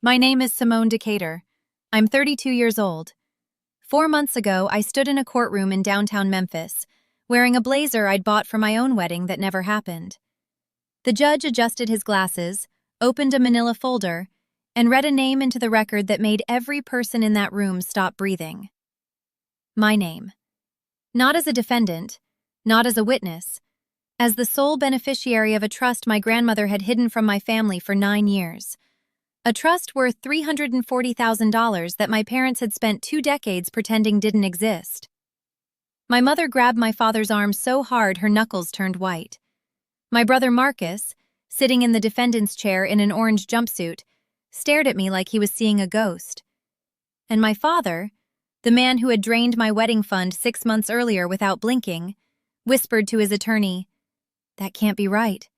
My name is Simone Decatur. I'm 32 years old. 4 months ago, I stood in a courtroom in downtown Memphis, wearing a blazer I'd bought for my own wedding that never happened. The judge adjusted his glasses, opened a manila folder, and read a name into the record that made every person in that room stop breathing. My name. Not as a defendant, not as a witness, as the sole beneficiary of a trust my grandmother had hidden from my family for 9 years. A trust worth $340,000 that my parents had spent 2 decades pretending didn't exist. My mother grabbed my father's arm so hard her knuckles turned white. My brother Marcus, sitting in the defendant's chair in an orange jumpsuit, stared at me like he was seeing a ghost. And my father, the man who had drained my wedding fund 6 months earlier without blinking, whispered to his attorney, "That can't be right."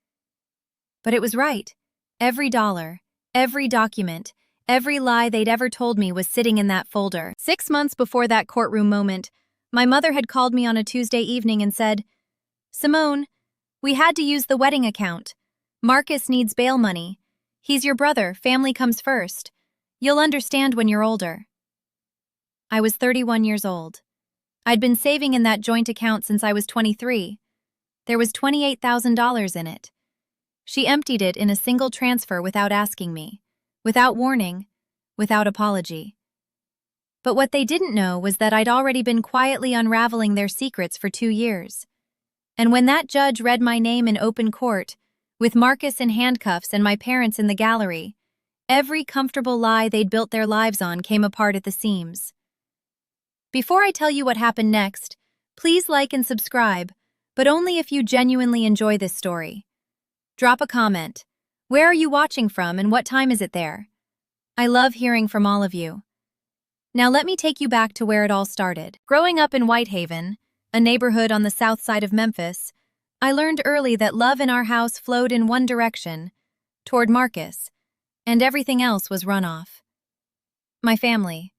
But it was right. Every dollar, every document, every lie they'd ever told me was sitting in that folder. 6 months before that courtroom moment, my mother had called me on a Tuesday evening and said, "Simone, we had to use the wedding account. Marcus needs bail money. He's your brother, family comes first. You'll understand when you're older." I was 31 years old. I'd been saving in that joint account since I was 23. There was $28,000 in it. She emptied it in a single transfer without asking me, without warning, without apology. But what they didn't know was that I'd already been quietly unraveling their secrets for 2 years. And when that judge read my name in open court, with Marcus in handcuffs and my parents in the gallery, every comfortable lie they'd built their lives on came apart at the seams. Before I tell you what happened next, please like and subscribe, but only if you genuinely enjoy this story. Drop a comment. Where are you watching from and what time is it there? I love hearing from all of you. Now let me take you back to where it all started. Growing up in Whitehaven, a neighborhood on the south side of Memphis, I learned early that love in our house flowed in one direction, toward Marcus, and everything else was runoff. My family.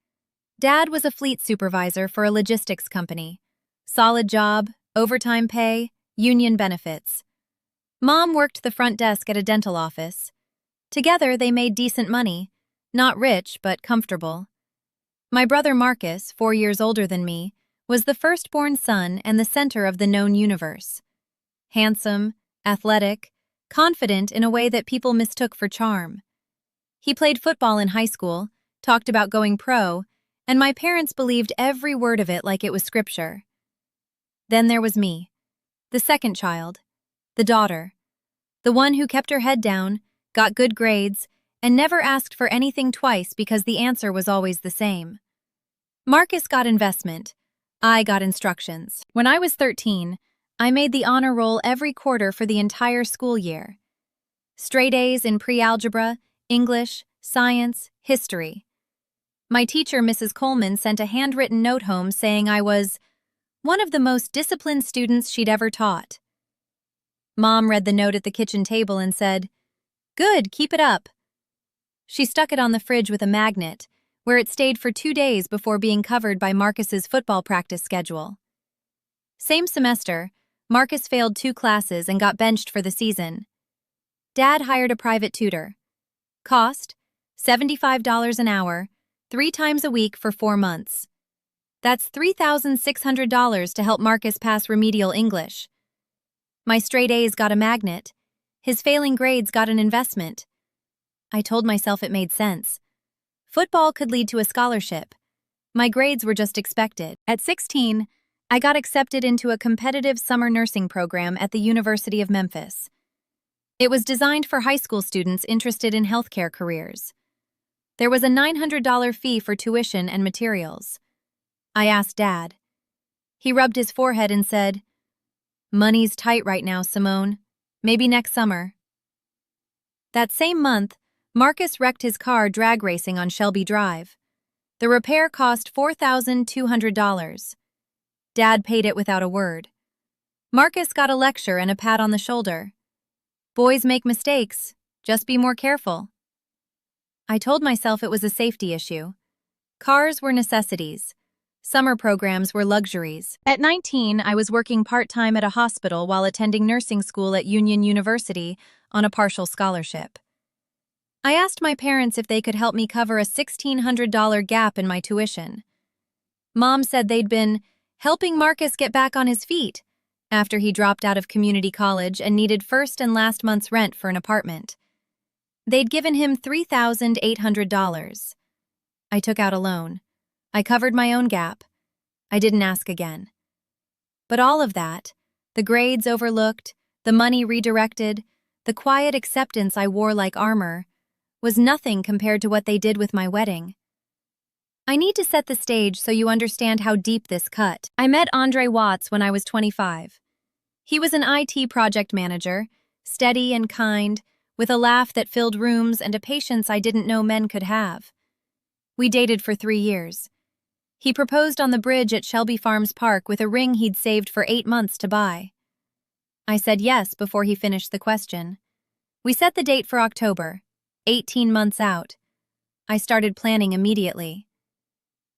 Dad was a fleet supervisor for a logistics company. Solid job, overtime pay, union benefits. Mom worked the front desk at a dental office. Together, they made decent money, not rich, but comfortable. My brother Marcus, 4 years older than me, was the firstborn son and the center of the known universe. Handsome, athletic, confident in a way that people mistook for charm. He played football in high school, talked about going pro, and my parents believed every word of it like it was scripture. Then there was me, the second child, the daughter, the one who kept her head down, got good grades, and never asked for anything twice because the answer was always the same. Marcus got investment. I got instructions. When I was 13, I made the honor roll every quarter for the entire school year. Straight A's in pre-algebra, English, science, history. My teacher, Mrs. Coleman, sent a handwritten note home saying I was one of the most disciplined students she'd ever taught. Mom read the note at the kitchen table and said, "Good, keep it up." She stuck it on the fridge with a magnet, where it stayed for 2 days before being covered by Marcus's football practice schedule. Same semester, Marcus failed 2 classes and got benched for the season. Dad hired a private tutor. Cost, $75 an hour, 3 times a week for 4 months. That's $3,600 to help Marcus pass remedial English. My straight A's got a magnet. His failing grades got an investment. I told myself it made sense. Football could lead to a scholarship. My grades were just expected. At 16, I got accepted into a competitive summer nursing program at the University of Memphis. It was designed for high school students interested in healthcare careers. There was a $900 fee for tuition and materials. I asked Dad. He rubbed his forehead and said, "Money's tight right now, Simone. Maybe next summer." That same month, Marcus wrecked his car drag racing on Shelby Drive. The repair cost $4,200. Dad paid it without a word. Marcus got a lecture and a pat on the shoulder. "Boys make mistakes. Just be more careful." I told myself it was a safety issue. Cars were necessities. Summer programs were luxuries. At 19, I was working part-time at a hospital while attending nursing school at Union University on a partial scholarship. I asked my parents if they could help me cover a $1,600 gap in my tuition. Mom said they'd been helping Marcus get back on his feet after he dropped out of community college and needed first and last month's rent for an apartment. They'd given him $3,800. I took out a loan. I covered my own gap. I didn't ask again. But all of that, the grades overlooked, the money redirected, the quiet acceptance I wore like armor, was nothing compared to what they did with my wedding. I need to set the stage so you understand how deep this cut. I met Andre Watts when I was 25. He was an IT project manager, steady and kind, with a laugh that filled rooms and a patience I didn't know men could have. We dated for 3 years. He proposed on the bridge at Shelby Farms Park with a ring he'd saved for 8 months to buy. I said yes before he finished the question. We set the date for October, 18 months out. I started planning immediately.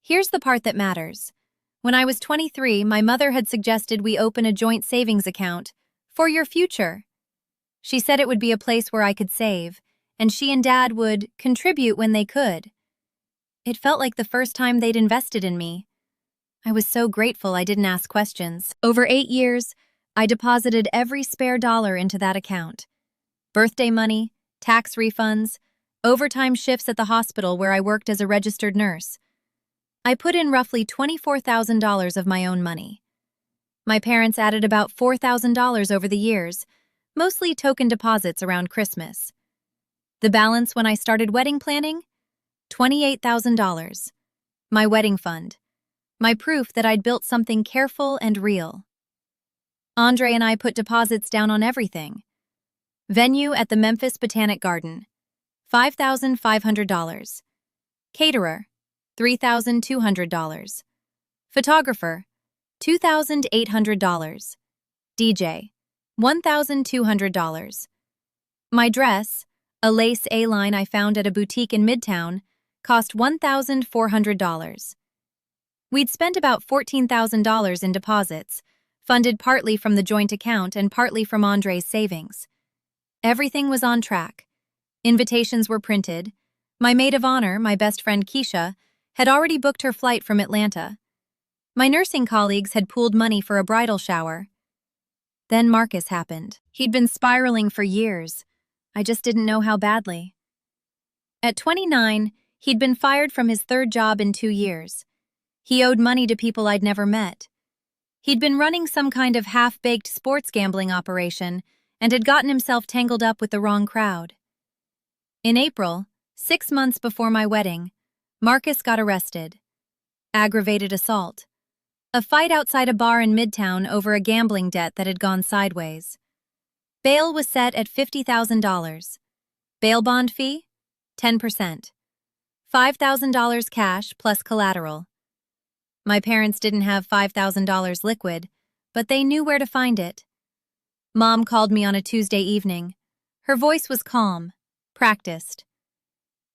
Here's the part that matters. When I was 23, my mother had suggested we open a joint savings account for your future. She said it would be a place where I could save, and she and Dad would contribute when they could. It felt like the first time they'd invested in me. I was so grateful I didn't ask questions. Over 8 years, I deposited every spare dollar into that account. Birthday money, tax refunds, overtime shifts at the hospital where I worked as a registered nurse. I put in roughly $24,000 of my own money. My parents added about $4,000 over the years, mostly token deposits around Christmas. The balance when I started wedding planning? $28,000. My wedding fund. My proof that I'd built something careful and real. Andre and I put deposits down on everything. Venue at the Memphis Botanic Garden, $5,500. Caterer, $3,200. Photographer, $2,800. DJ, $1,200. My dress, a lace A-line I found at a boutique in Midtown, cost $1,400. We'd spent about $14,000 in deposits, funded partly from the joint account and partly from Andre's savings. Everything was on track. Invitations were printed. My maid of honor, my best friend Keisha, had already booked her flight from Atlanta. My nursing colleagues had pooled money for a bridal shower. Then Marcus happened. He'd been spiraling for years. I just didn't know how badly. At 29, he'd been fired from his third job in 2 years. He owed money to people I'd never met. He'd been running some kind of half-baked sports gambling operation and had gotten himself tangled up with the wrong crowd. In April, 6 months before my wedding, Marcus got arrested. Aggravated assault. A fight outside a bar in Midtown over a gambling debt that had gone sideways. Bail was set at $50,000. Bail bond fee? 10%. $5,000 cash plus collateral. My parents didn't have $5,000 liquid, but they knew where to find it. Mom called me on a Tuesday evening. Her voice was calm, practiced.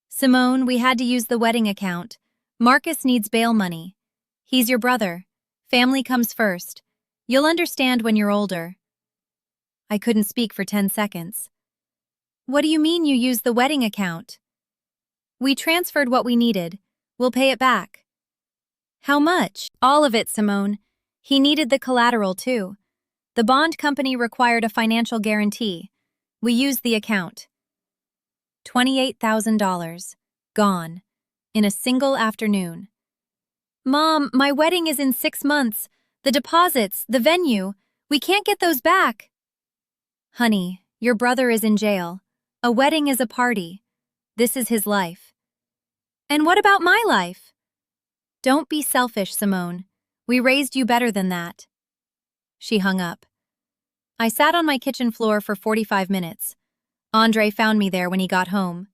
Simone, we had to use the wedding account. Marcus needs bail money. He's your brother. Family comes first. You'll understand when you're older. I couldn't speak for 10 seconds. What do you mean you used the wedding account? We transferred what we needed. We'll pay it back. How much? All of it, Simone. He needed the collateral, too. The bond company required a financial guarantee. We used the account. $28,000. Gone. In a single afternoon. Mom, my wedding is in 6 months. The deposits, the venue, we can't get those back. Honey, your brother is in jail. A wedding is a party. This is his life. And what about my life? Don't be selfish, Simone. We raised you better than that. She hung up. I sat on my kitchen floor for 45 minutes. Andre found me there when he got home.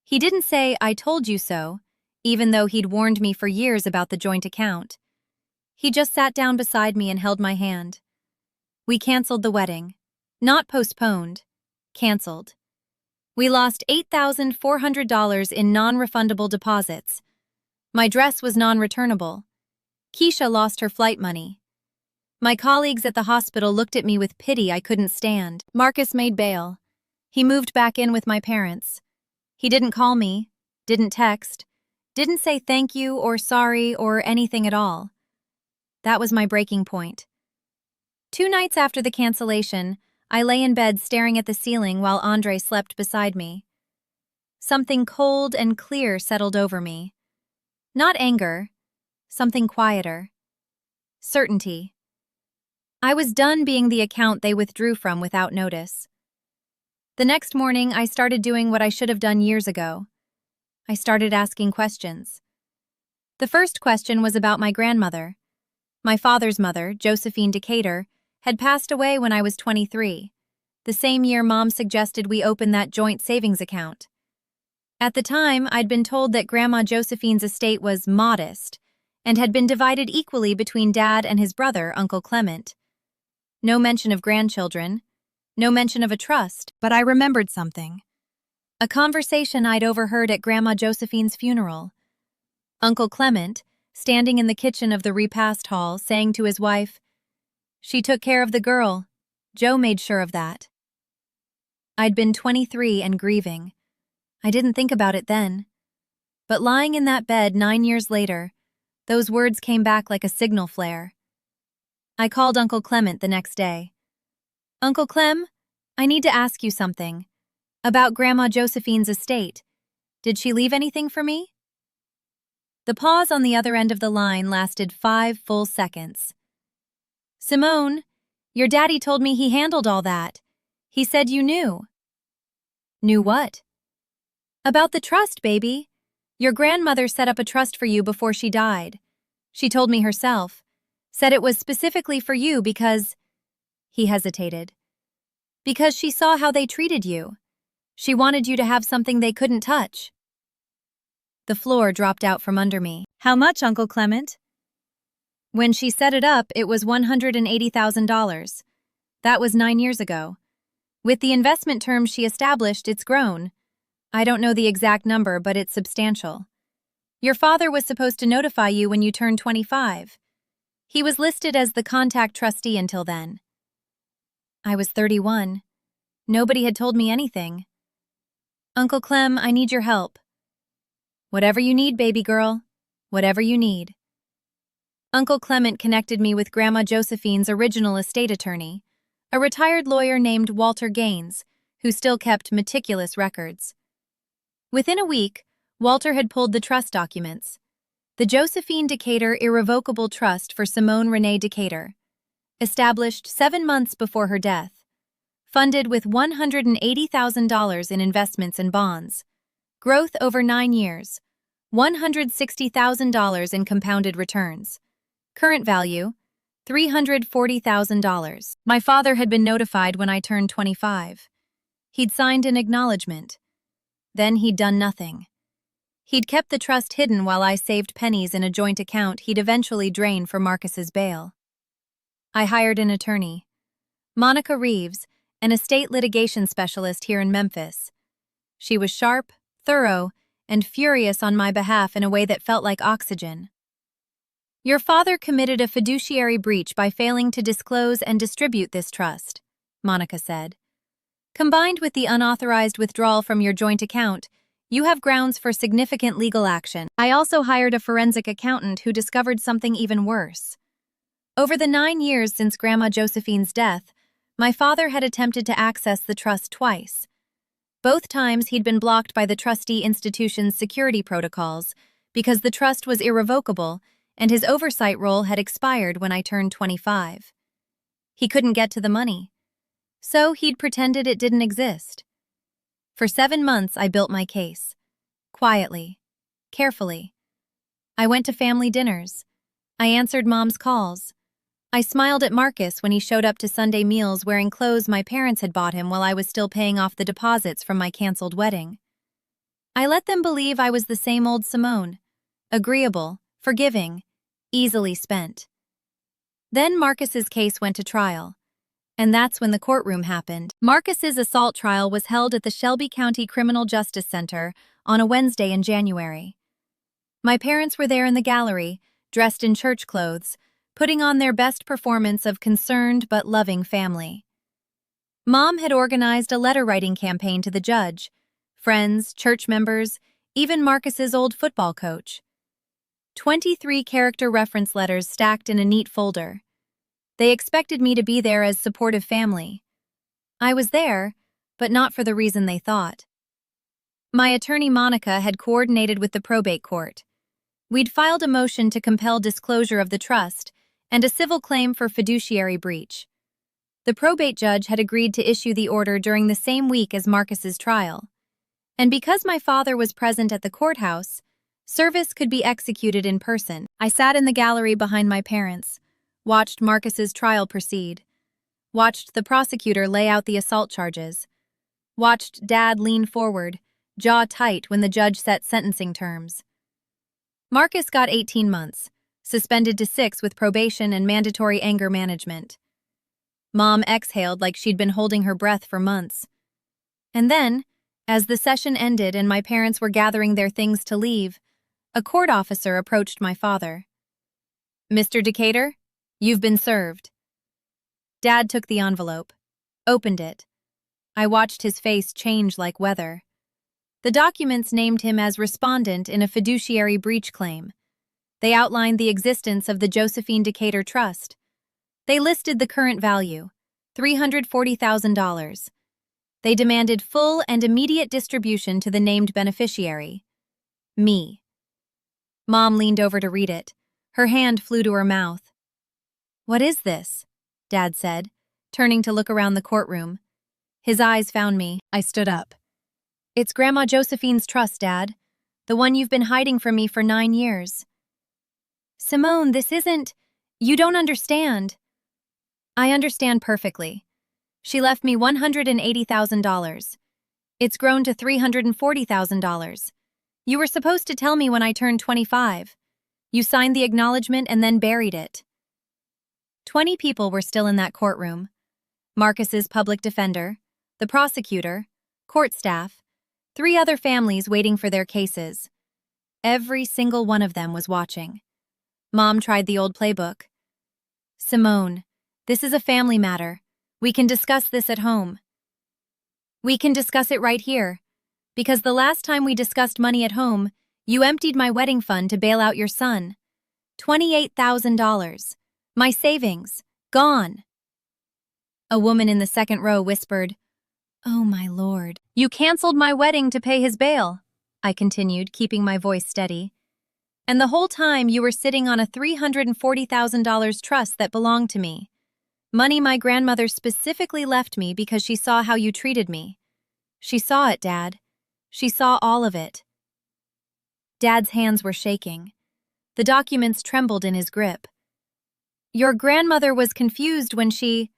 He didn't say, "I told you so," even though he'd warned me for years about the joint account. He just sat down beside me and held my hand. We canceled the wedding. Not postponed. Canceled. We lost $8,400 in non-refundable deposits. My dress was non-returnable. Keisha lost her flight money. My colleagues at the hospital looked at me with pity I couldn't stand. Marcus made bail. He moved back in with my parents. He didn't call me, didn't text, didn't say thank you or sorry or anything at all. That was my breaking point. 2 nights after the cancellation, I lay in bed staring at the ceiling while Andre slept beside me. Something cold and clear settled over me. Not anger, something quieter. Certainty. I was done being the account they withdrew from without notice. The next morning, I started doing what I should have done years ago. I started asking questions. The first question was about my grandmother. My father's mother, Josephine Decatur, had passed away when I was 23, the same year Mom suggested we open that joint savings account. At the time, I'd been told that Grandma Josephine's estate was modest and had been divided equally between Dad and his brother, Uncle Clement. No mention of grandchildren, no mention of a trust, but I remembered something. A conversation I'd overheard at Grandma Josephine's funeral. Uncle Clement, standing in the kitchen of the repast hall, saying to his wife, "She took care of the girl. Joe made sure of that." I'd been 23 and grieving. I didn't think about it then. But lying in that bed 9 years later, those words came back like a signal flare. I called Uncle Clement the next day. "Uncle Clem, I need to ask you something. About Grandma Josephine's estate. Did she leave anything for me?" The pause on the other end of the line lasted 5 full seconds. "Simone, your daddy told me he handled all that. He said you knew." "Knew what?" "About the trust, baby. Your grandmother set up a trust for you before she died. She told me herself. Said it was specifically for you because—" He hesitated. "Because she saw how they treated you. She wanted you to have something they couldn't touch." The floor dropped out from under me. "How much, Uncle Clement?" "When she set it up, it was $180,000. That was 9 years ago. With the investment terms she established, it's grown. I don't know the exact number, but it's substantial. Your father was supposed to notify you when you turned 25. He was listed as the contact trustee until then." I was 31. Nobody had told me anything. "Uncle Clem, I need your help." "Whatever you need, baby girl. Whatever you need." Uncle Clement connected me with Grandma Josephine's original estate attorney, a retired lawyer named Walter Gaines, who still kept meticulous records. Within a week, Walter had pulled the trust documents. The Josephine Decatur Irrevocable Trust for Simone Renee Decatur, established 7 months before her death, funded with $180,000 in investments and bonds, growth over 9 years, $160,000 in compounded returns, current value, $340,000. My father had been notified when I turned 25. He'd signed an acknowledgement. Then he'd done nothing. He'd kept the trust hidden while I saved pennies in a joint account he'd eventually drain for Marcus's bail. I hired an attorney, Monica Reeves, an estate litigation specialist here in Memphis. She was sharp, thorough, and furious on my behalf in a way that felt like oxygen. "Your father committed a fiduciary breach by failing to disclose and distribute this trust," Monica said. "Combined with the unauthorized withdrawal from your joint account, you have grounds for significant legal action." I also hired a forensic accountant who discovered something even worse. Over the 9 years since Grandma Josephine's death, my father had attempted to access the trust twice. Both times he'd been blocked by the trustee institution's security protocols because the trust was irrevocable and his oversight role had expired when I turned 25. He couldn't get to the money, so he'd pretended it didn't exist. For 7 months, I built my case. Quietly. Carefully. I went to family dinners. I answered Mom's calls. I smiled at Marcus when he showed up to Sunday meals wearing clothes my parents had bought him while I was still paying off the deposits from my canceled wedding. I let them believe I was the same old Simone, agreeable, forgiving, easily spent. Then Marcus's case went to trial. And that's when the courtroom happened. Marcus's assault trial was held at the Shelby County Criminal Justice Center on a Wednesday in January. My parents were there in the gallery, dressed in church clothes, putting on their best performance of concerned but loving family. Mom had organized a letter-writing campaign to the judge, friends, church members, even Marcus's old football coach. 23 character reference letters stacked in a neat folder. They expected me to be there as supportive family. I was there, but not for the reason they thought. My attorney Monica had coordinated with the probate court. We'd filed a motion to compel disclosure of the trust and a civil claim for fiduciary breach. The probate judge had agreed to issue the order during the same week as Marcus's trial. And because my father was present at the courthouse, service could be executed in person. I sat in the gallery behind my parents, watched Marcus's trial proceed, watched the prosecutor lay out the assault charges, watched Dad lean forward, jaw tight when the judge set sentencing terms. Marcus got 18 months, suspended to 6 with probation and mandatory anger management. Mom exhaled like she'd been holding her breath for months. And then, as the session ended and my parents were gathering their things to leave, a court officer approached my father. "Mr. Decatur, you've been served." Dad took the envelope, opened it. I watched his face change like weather. The documents named him as respondent in a fiduciary breach claim. They outlined the existence of the Josephine Decatur Trust. They listed the current value, $340,000. They demanded full and immediate distribution to the named beneficiary, me. Mom leaned over to read it. Her hand flew to her mouth. "What is this?" Dad said, turning to look around the courtroom. His eyes found me. I stood up. "It's Grandma Josephine's trust, Dad. The one you've been hiding from me for 9 years. "Simone, this isn't... You don't understand." "I understand perfectly. She left me $180,000. It's grown to $340,000. You were supposed to tell me when I turned 25. You signed the acknowledgement and then buried it." 20 people were still in that courtroom. Marcus's public defender, the prosecutor, court staff, 3 other families waiting for their cases. Every single one of them was watching. Mom tried the old playbook. "Simone, this is a family matter. We can discuss this at home." "We can discuss it right here. Because the last time we discussed money at home, you emptied my wedding fund to bail out your son. $28,000. My savings. Gone." A woman in the second row whispered, "Oh my Lord." "You canceled my wedding to pay his bail," I continued, keeping my voice steady. "And the whole time you were sitting on a $340,000 trust that belonged to me. Money my grandmother specifically left me because she saw how you treated me. She saw it, Dad. She saw all of it." Dad's hands were shaking. The documents trembled in his grip. "Your grandmother was confused when she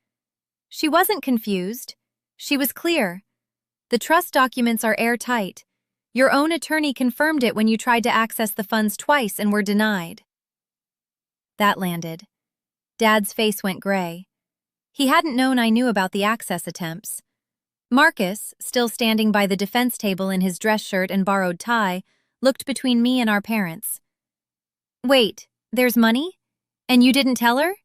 wasn't confused. She was clear. The trust documents are airtight. Your own attorney confirmed it when you tried to access the funds twice and were denied." That landed. Dad's face went gray. He hadn't known I knew about the access attempts. Marcus, still standing by the defense table in his dress shirt and borrowed tie, looked between me and our parents. "Wait, there's money? And you didn't tell her?"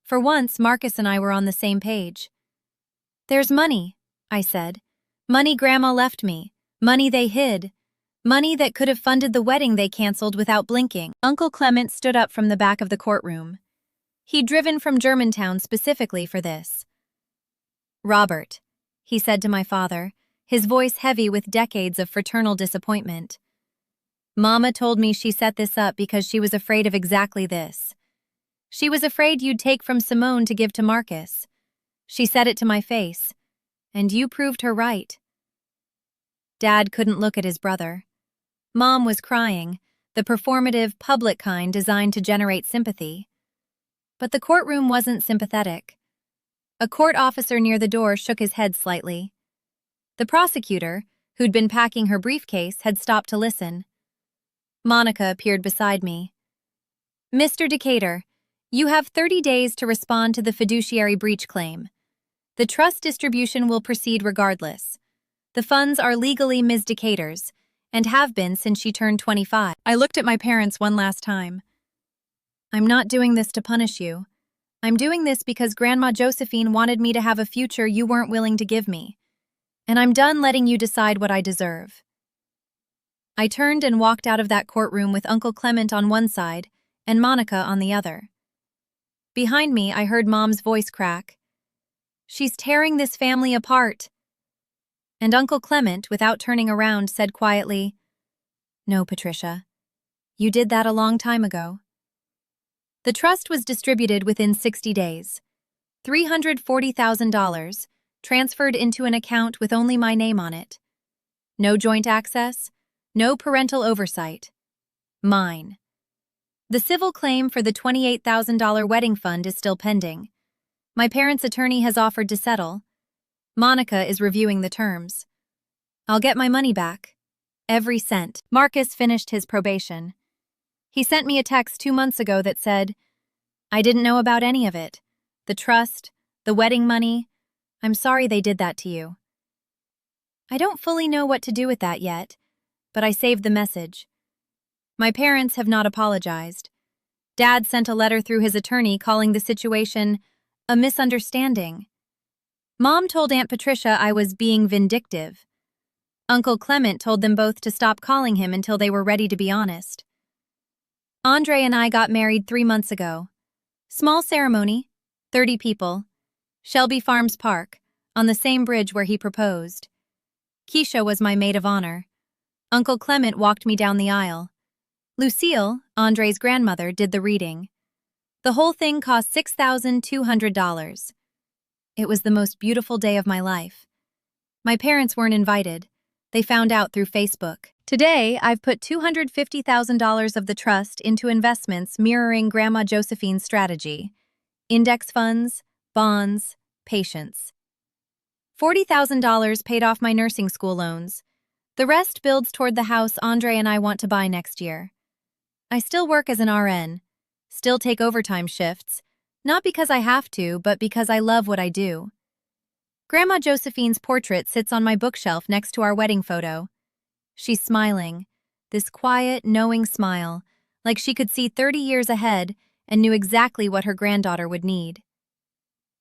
For once, Marcus and I were on the same page. "There's money," I said. "Money Grandma left me. Money they hid. Money that could have funded the wedding they canceled without blinking." Uncle Clement stood up from the back of the courtroom. He'd driven from Germantown specifically for this. "Robert," he said to my father, his voice heavy with decades of fraternal disappointment. "Mama told me she set this up because she was afraid of exactly this. She was afraid you'd take from Simone to give to Marcus. She said it to my face, and you proved her right." Dad couldn't look at his brother. Mom was crying, the performative, public kind designed to generate sympathy. But the courtroom wasn't sympathetic. A court officer near the door shook his head slightly. The prosecutor, who'd been packing her briefcase, had stopped to listen. Monica appeared beside me. "Mr. Decatur, you have 30 days to respond to the fiduciary breach claim. The trust distribution will proceed regardless. The funds are legally Ms. Decatur's, and have been since she turned 25. I looked at my parents one last time. "I'm not doing this to punish you. I'm doing this because Grandma Josephine wanted me to have a future you weren't willing to give me. and I'm done letting you decide what I deserve." I turned and walked out of that courtroom with Uncle Clement on one side and Monica on the other. Behind me, I heard Mom's voice crack. "She's tearing this family apart." And Uncle Clement, without turning around, said quietly, "No, Patricia. You did that a long time ago." The trust was distributed within 60 days. $340,000 transferred into an account with only my name on it. No joint access, no parental oversight. Mine. The civil claim for the $28,000 wedding fund is still pending. My parents' attorney has offered to settle. Monica is reviewing the terms. I'll get my money back. Every cent. Marcus finished his probation. He sent me a text 2 months ago that said, "I didn't know about any of it. The trust, the wedding money. I'm sorry they did that to you." I don't fully know what to do with that yet, but I saved the message. My parents have not apologized. Dad sent a letter through his attorney calling the situation a misunderstanding. Mom told Aunt Patricia I was being vindictive. Uncle Clement told them both to stop calling him until they were ready to be honest. Andre and I got married 3 months ago. Small ceremony, 30 people. Shelby Farms Park, on the same bridge where he proposed. Keisha was my maid of honor. Uncle Clement walked me down the aisle. Lucille, Andre's grandmother, did the reading. The whole thing cost $6,200. It was the most beautiful day of my life. My parents weren't invited. They found out through Facebook. Today, I've put $250,000 of the trust into investments mirroring Grandma Josephine's strategy. Index funds, bonds, patience. $40,000 paid off my nursing school loans. The rest builds toward the house Andre and I want to buy next year. I still work as an RN, still take overtime shifts, not because I have to, but because I love what I do. Grandma Josephine's portrait sits on my bookshelf next to our wedding photo. She's smiling, this quiet, knowing smile, like she could see 30 years ahead and knew exactly what her granddaughter would need.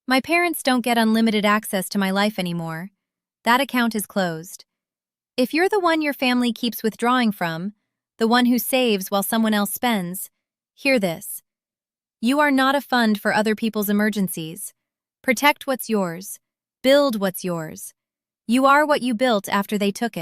My parents don't get unlimited access to my life anymore. That account is closed. If you're the one your family keeps withdrawing from, the one who saves while someone else spends, hear this. You are not a fund for other people's emergencies. Protect what's yours. Build what's yours. You are what you built after they took it.